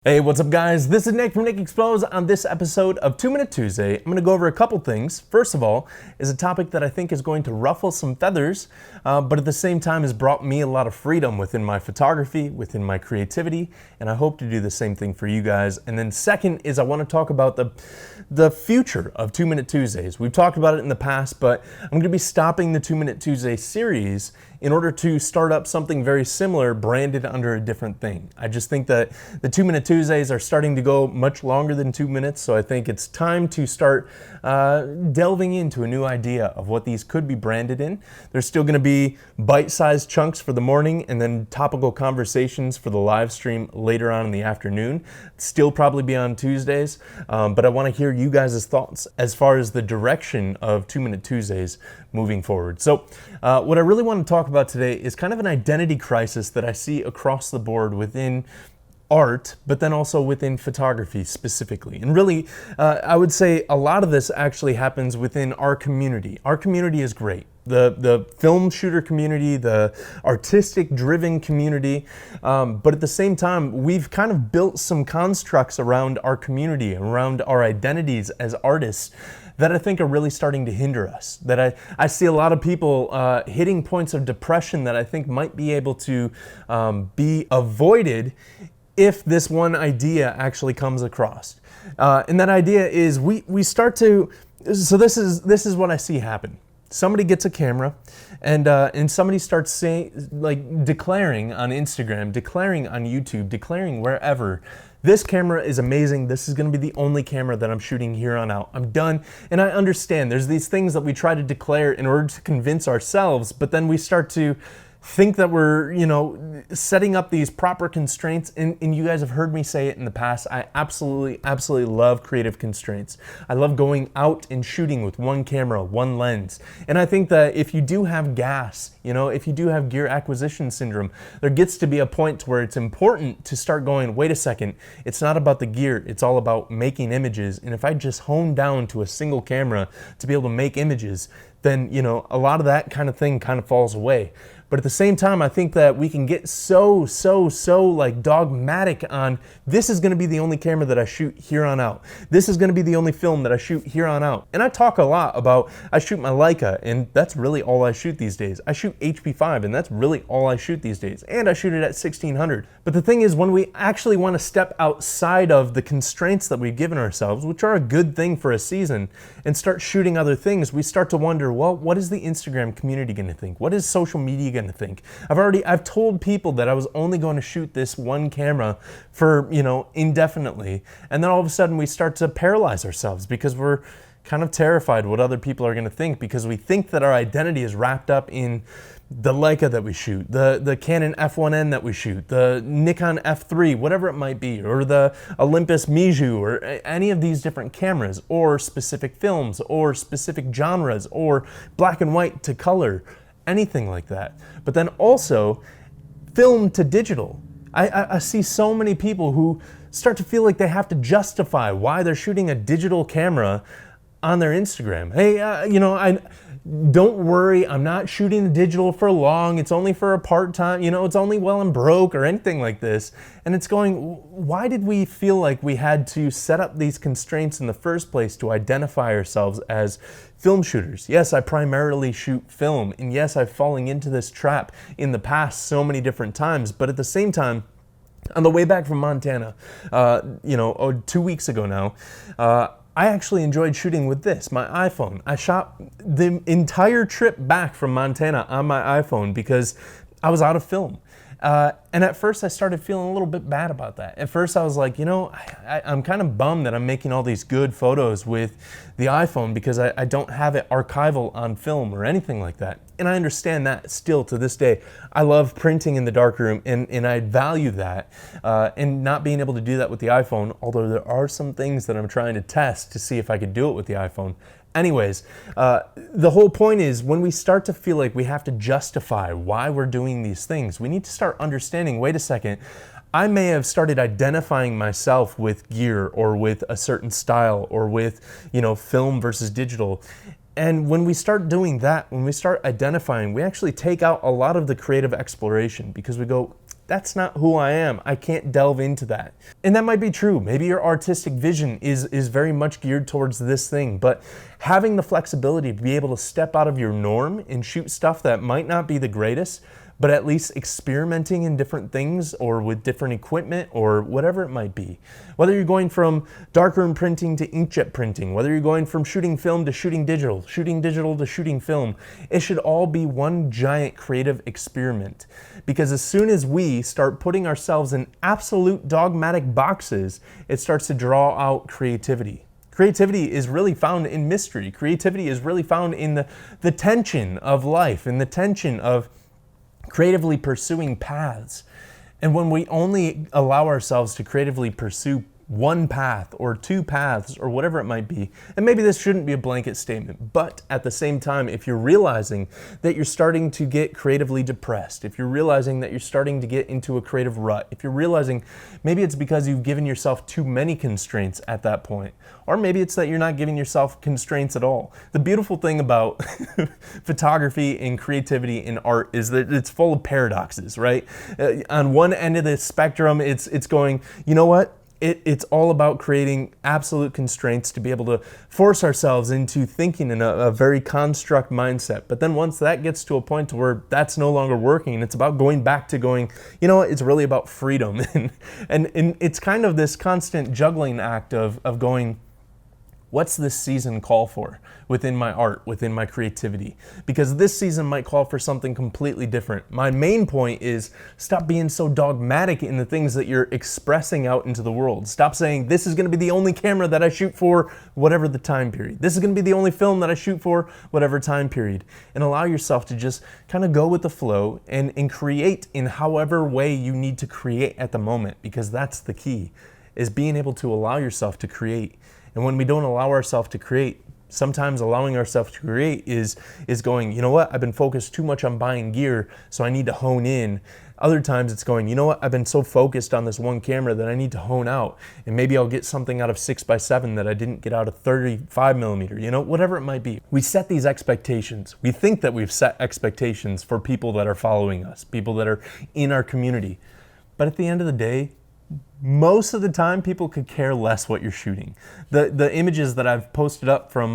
Hey, what's up guys? This is Nick from Nick Exposed. On this episode of 2 Minute Tuesday, I'm going to go over a couple things. First of all, is a topic that I think is going to ruffle some feathers, but at the same time has brought me a lot of freedom within my photography, within my creativity, and I hope to do the same thing for you guys. And then second is I want to talk about the future of 2 Minute Tuesdays. We've talked about it in the past, but I'm going to be stopping the 2 Minute Tuesday series in order to start up something very similar branded under a different thing. I just think that the 2 Minute Tuesdays are starting to go much longer than 2 minutes, so I think it's time to start delving into a new idea of what these could be branded in. There's still going to be bite-sized chunks for the morning and then topical conversations for the live stream later on in the afternoon. Still probably be on Tuesdays, but I want to hear you guys' thoughts as far as the direction of 2 Minute Tuesdays moving forward. So what I really want to talk about today is kind of an identity crisis that I see across the board within art, but then also within photography specifically. And really, I would say a lot of this actually happens within our community. Our community is great. The film shooter community, the artistic driven community, but at the same time, we've kind of built some constructs around our community, around our identities as artists that I think are really starting to hinder us. That I see a lot of people hitting points of depression that I think might be able to be avoided if this one idea actually comes across. And that idea is we start to, so this is what I see happen. Somebody gets a camera and somebody starts saying, like, declaring on Instagram, declaring on YouTube, declaring wherever, this camera is amazing. This is going to be the only camera that I'm shooting here on out. I'm done. And I understand there's these things that we try to declare in order to convince ourselves, but then we start to think that we're, setting up these proper constraints. And you guys have heard me say it in the past. I absolutely love creative constraints. I love going out and shooting with one camera, one lens. And I think that if you do have gas, if you do have gear acquisition syndrome, there gets to be a point where it's important to start going, wait a second, it's not about the gear, it's all about making images. And if I just hone down to a single camera to be able to make images, then, a lot of that kind of thing kind of falls away. But at the same time, I think that we can get so like dogmatic on, this is going to be the only camera that I shoot here on out. This is going to be the only film that I shoot here on out. And I talk a lot about, I shoot my Leica, and that's really all I shoot these days. I shoot HP5, and that's really all I shoot these days. And I shoot it at 1600. But the thing is, when we actually want to step outside of the constraints that we've given ourselves, which are a good thing for a season, and start shooting other things, we start to wonder, well, what is the Instagram community going to think? What is social media going to think? I've told people that I was only going to shoot this one camera for, indefinitely. And then all of a sudden we start to paralyze ourselves because we're kind of terrified what other people are going to think, because we think that our identity is wrapped up in the Leica that we shoot, the Canon F1N that we shoot, the Nikon F3, whatever it might be, or the Olympus Miju, or any of these different cameras, or specific films, or specific genres, or black and white to color, anything like that. But then also film to digital. I see so many people who start to feel like they have to justify why they're shooting a digital camera on their Instagram. Hey, don't worry, I'm not shooting the digital for long. It's only for a part-time, it's only while I'm broke or anything like this. And it's going, why did we feel like we had to set up these constraints in the first place to identify ourselves as film shooters? Yes, I primarily shoot film. And yes, I've fallen into this trap in the past so many different times. But at the same time, on the way back from Montana, 2 weeks ago now, I actually enjoyed shooting with this, my iPhone. I shot the entire trip back from Montana on my iPhone because I was out of film. And at first I started feeling a little bit bad about that. At first I was like, I'm kind of bummed that I'm making all these good photos with the iPhone because I don't have it archival on film or anything like that. And I understand that still to this day. I love printing in the darkroom, and I value that. And not being able to do that with the iPhone, although there are some things that I'm trying to test to see if I could do it with the iPhone. Anyways, the whole point is, when we start to feel like we have to justify why we're doing these things, we need to start understanding, wait a second, I may have started identifying myself with gear or with a certain style or with, film versus digital. And when we start doing that, when we start identifying, we actually take out a lot of the creative exploration, because we go, that's not who I am. I can't delve into that. And that might be true. Maybe your artistic vision is very much geared towards this thing, but having the flexibility to be able to step out of your norm and shoot stuff that might not be the greatest, but at least experimenting in different things or with different equipment or whatever it might be. Whether you're going from darkroom printing to inkjet printing, whether you're going from shooting film to shooting digital to shooting film, it should all be one giant creative experiment. Because as soon as we start putting ourselves in absolute dogmatic boxes, it starts to draw out creativity. Creativity is really found in mystery. Creativity is really found in the tension of life, in the tension of creatively pursuing paths. And when we only allow ourselves to creatively pursue one path or two paths or whatever it might be, and maybe this shouldn't be a blanket statement, but at the same time, if you're realizing that you're starting to get creatively depressed, if you're realizing that you're starting to get into a creative rut, if you're realizing maybe it's because you've given yourself too many constraints at that point, or maybe it's that you're not giving yourself constraints at all. The beautiful thing about photography and creativity and art is that it's full of paradoxes, right? On one end of the spectrum, it's going, you know what? It's all about creating absolute constraints to be able to force ourselves into thinking in a very construct mindset. But then once that gets to a point where that's no longer working, it's about going back to going, you know what, it's really about freedom. and it's kind of this constant juggling act of going, what's this season call for within my art, within my creativity? Because this season might call for something completely different. My main point is stop being so dogmatic in the things that you're expressing out into the world. Stop saying, this is gonna be the only camera that I shoot for whatever the time period. This is gonna be the only film that I shoot for whatever time period. And allow yourself to just kind of go with the flow and create in however way you need to create at the moment, because that's the key, is being able to allow yourself to create. And when we don't allow ourselves to create, sometimes allowing ourselves to create is going, you know what, I've been focused too much on buying gear, so I need to hone in. Other times it's going, you know what, I've been so focused on this one camera that I need to hone out, and maybe I'll get something out of 6x7 that I didn't get out of 35mm, you know, whatever it might be. We set these expectations. We think that we've set expectations for people that are following us, people that are in our community. But at the end of the day, most of the time, people could care less what you're shooting. The images that I've posted up from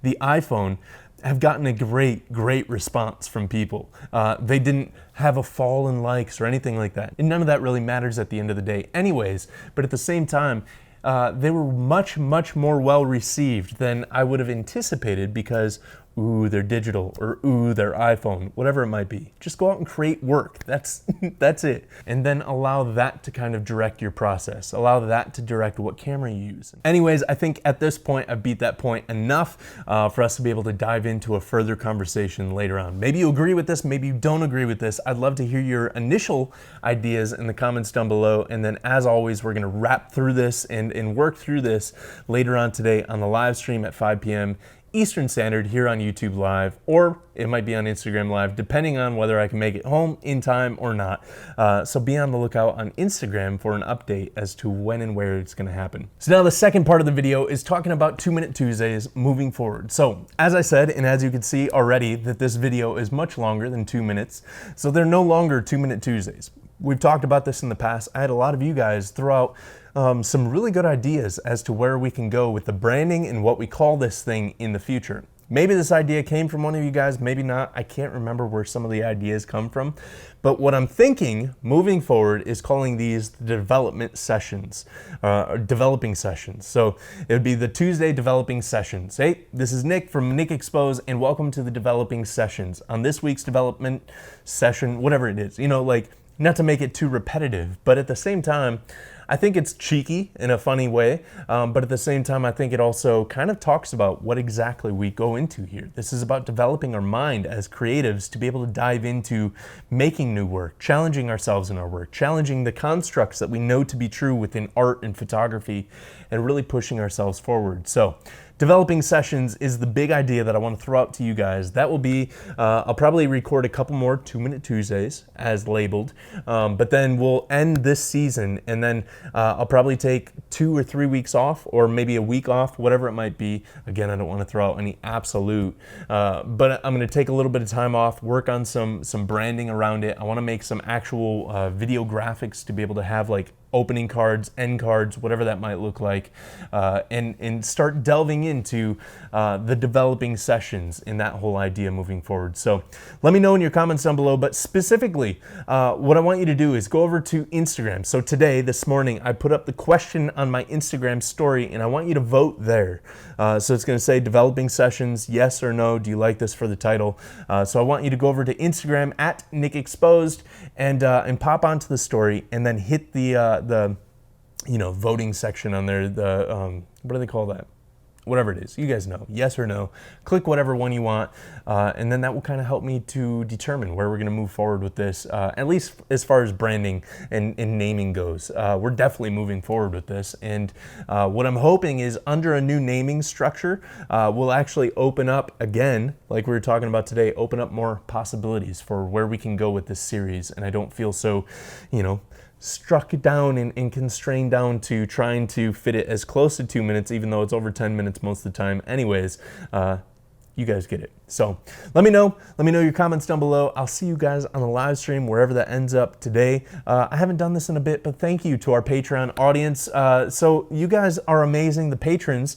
the iPhone have gotten a great response from people. They didn't have a fall in likes or anything like that. And none of that really matters at the end of the day anyways, but at the same time, they were much more well received than I would have anticipated because, ooh, they're digital, or ooh, they're iPhone, whatever it might be. Just go out and create work. That's it. And then allow that to kind of direct your process. Allow that to direct what camera you use. Anyways, I think at this point, I've beat that point enough for us to be able to dive into a further conversation later on. Maybe you agree with this, maybe you don't agree with this. I'd love to hear your initial ideas in the comments down below. And then as always, we're gonna wrap through this and work through this later on today on the live stream at 5 p.m. Eastern Standard here on YouTube Live, or it might be on Instagram Live, depending on whether I can make it home in time or not. So be on the lookout on Instagram for an update as to when and where it's gonna happen. So now the second part of the video is talking about 2 Minute Tuesdays moving forward. So as I said, and as you can see already, that this video is much longer than 2 minutes. So they're no longer 2 Minute Tuesdays. We've talked about this in the past. I had a lot of you guys throw out some really good ideas as to where we can go with the branding and what we call this thing in the future. Maybe this idea came from one of you guys, maybe not. I can't remember where some of the ideas come from. But what I'm thinking moving forward is calling these the development sessions, or developing sessions. So it would be the Tuesday developing sessions. Hey, this is Nick from Nick Expose, and welcome to the developing sessions. On this week's development session, whatever it is, you know, like, not to make it too repetitive, but at the same time, I think it's cheeky in a funny way, but at the same time, I think it also kind of talks about what exactly we go into here. This is about developing our mind as creatives to be able to dive into making new work, challenging ourselves in our work, challenging the constructs that we know to be true within art and photography, and really pushing ourselves forward. So, developing sessions is the big idea that I want to throw out to you guys. That will be, I'll probably record a couple more 2 Minute Tuesdays as labeled, but then we'll end this season, and then I'll probably take 2 or 3 weeks off, or maybe a week off, whatever it might be. Again, I don't want to throw out any absolute, but I'm going to take a little bit of time off, work on some branding around it. I want to make some actual video graphics to be able to have like opening cards, end cards, whatever that might look like, and start delving into the developing sessions in that whole idea moving forward. So let me know in your comments down below, but specifically what I want you to do is go over to Instagram. So today, this morning, I put up the question on my Instagram story, and I want you to vote there. So it's going to say developing sessions, yes or no. Do you like this for the title? So I want you to go over to Instagram at Nick Exposed and pop onto the story, and then hit the voting section on there. The what do they call that? Whatever it is, you guys know, yes or no. Click whatever one you want, and then that will kind of help me to determine where we're going to move forward with this, at least as far as branding and naming goes. We're definitely moving forward with this, and what I'm hoping is under a new naming structure, we'll actually open up again, like we were talking about today, open up more possibilities for where we can go with this series, and I don't feel so, struck down and constrained down to trying to fit it as close to 2 minutes, even though it's over 10 minutes most of the time. Anyways, you guys get it. So let me know your comments down below. I'll see you guys on the live stream, wherever that ends up today. I haven't done this in a bit, but thank you to our Patreon audience. So you guys are amazing. The patrons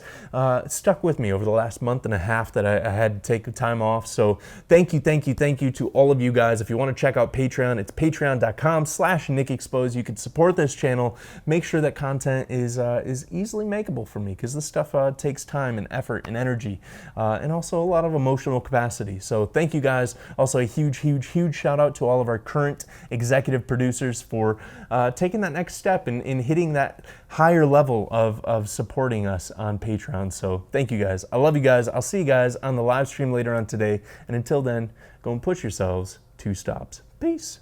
stuck with me over the last month and a half that I had to take time off. So thank you to all of you guys. If you want to check out Patreon, it's patreon.com/NickExposed. You can support this channel. Make sure that content is easily makeable for me, because this stuff takes time and effort and energy, and also a lot of emotional capacity. So thank you guys. Also a huge shout out to all of our current executive producers for taking that next step and hitting that higher level of supporting us on Patreon. So thank you guys. I love you guys. I'll see you guys on the live stream later on today. And until then, go and push yourselves 2 stops. Peace.